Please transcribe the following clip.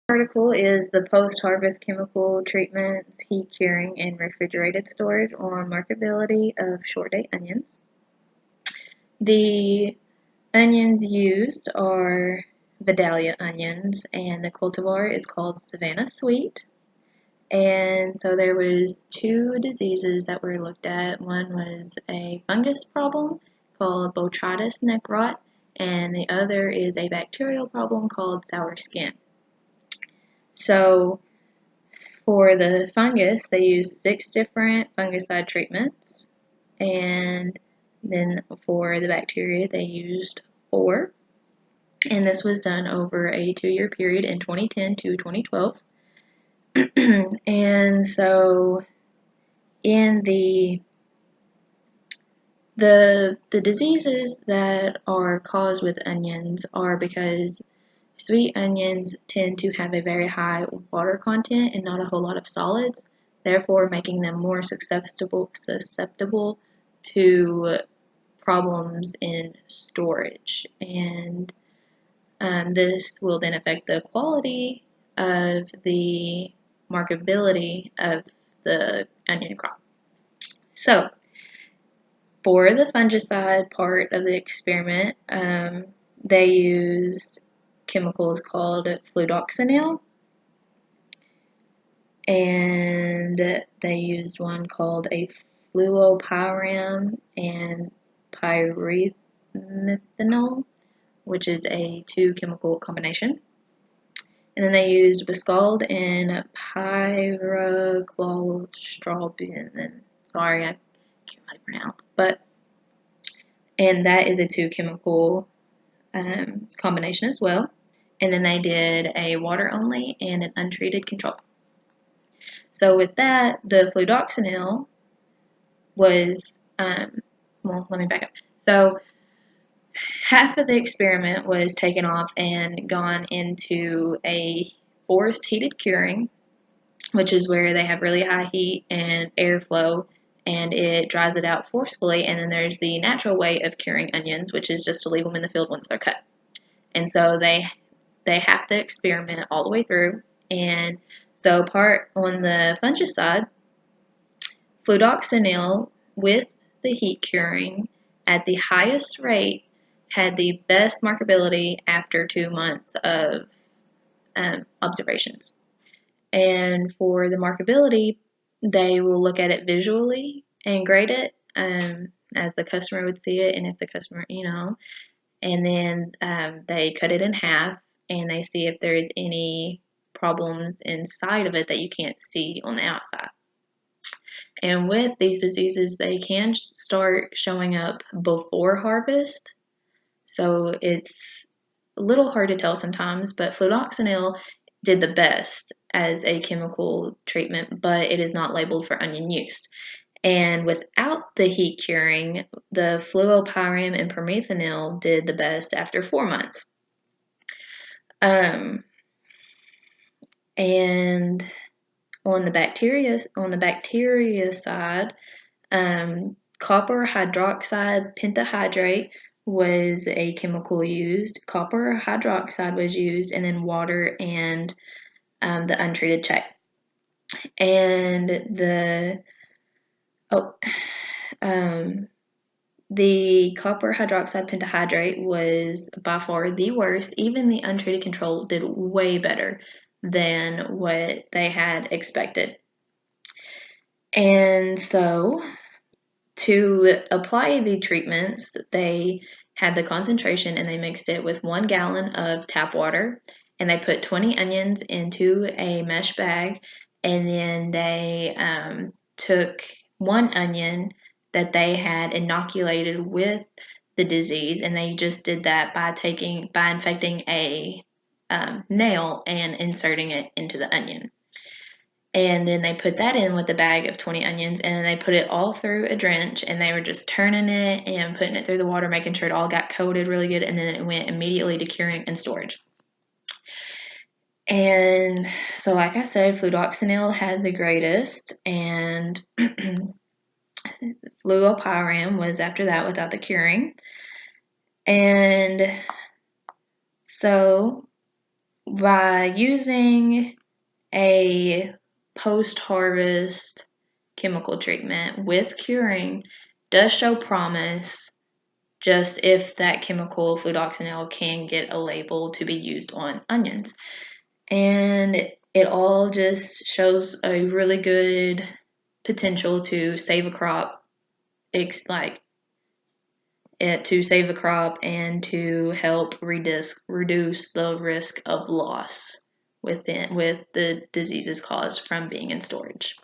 Article is the post-harvest chemical treatments, heat curing, and refrigerated storage on marketability of short-date onions. The onions used are Vidalia onions, and the cultivar is called Savannah Sweet. And so there was two diseases that were looked at. One was a fungus problem called Botrytis neck rot, and the other is a bacterial problem called sour skin. So for the fungus, they used 6 different fungicide treatments, and then for the bacteria, they used 4. And this was done over a 2-year period in 2010 to 2012. And so in the diseases that are caused with onions are because sweet onions tend to have a very high water content and not a whole lot of solids, therefore making them more susceptible to problems in storage. And this will then affect the quality of the marketability of the onion crop. So, for the fungicide part of the experiment, they used chemicals called fludoxonil, and they used one called a fluopyram and pyrethanol, which is a 2-chemical combination. And then they used Viscald and pyraclostrobin. Sorry, I can't really pronounce, and that is a 2-chemical combination as well. And then they did a water only and an untreated control. So with that, the fludoxonil was, well, let me back up. So half of the experiment was taken off and gone into a forced heated curing, which is where they have really high heat and airflow, and it dries it out forcefully. And then there's the natural way of curing onions, which is just to leave them in the field once they're cut. And so they have to experiment all the way through. And so part on the fungicide, fludoxonil with the heat curing at the highest rate had the best marketability after 2 months of observations. And for the marketability, they will look at it visually and grade it as the customer would see it, and if the customer, and then they cut it in half and they see if there is any problems inside of it that you can't see on the outside. And with these diseases, they can start showing up before harvest. So it's a little hard to tell sometimes, but fludoxonil did the best as a chemical treatment, but it is not labeled for onion use. And without the heat curing, the fluopyram and permethanil did the best after 4 months. And on the bacteria side, copper hydroxide pentahydrate was a chemical used. Copper hydroxide was used, and then water and the untreated check. And the copper hydroxide pentahydrate was by far the worst. Even the untreated control did way better than what they had expected. And so to apply the treatments, they had the concentration and they mixed it with 1 gallon of tap water, and they put 20 onions into a mesh bag, and then they took 1 onion that they had inoculated with the disease, and they just did that by infecting a nail and inserting it into the onion. And then they put that in with a bag of 20 onions, and then they put it all through a drench, and they were just turning it and putting it through the water, making sure it all got coated really good, and then it went immediately to curing and storage. And so, like I said, fludoxonil had the greatest, and fluopyram was after that without the curing. And so by using a post-harvest chemical treatment with curing does show promise, just if that chemical fluoxetine can get a label to be used on onions. And it all just shows a really good potential to save a crop, to save a crop and to help reduce the risk of loss with the diseases caused from being in storage.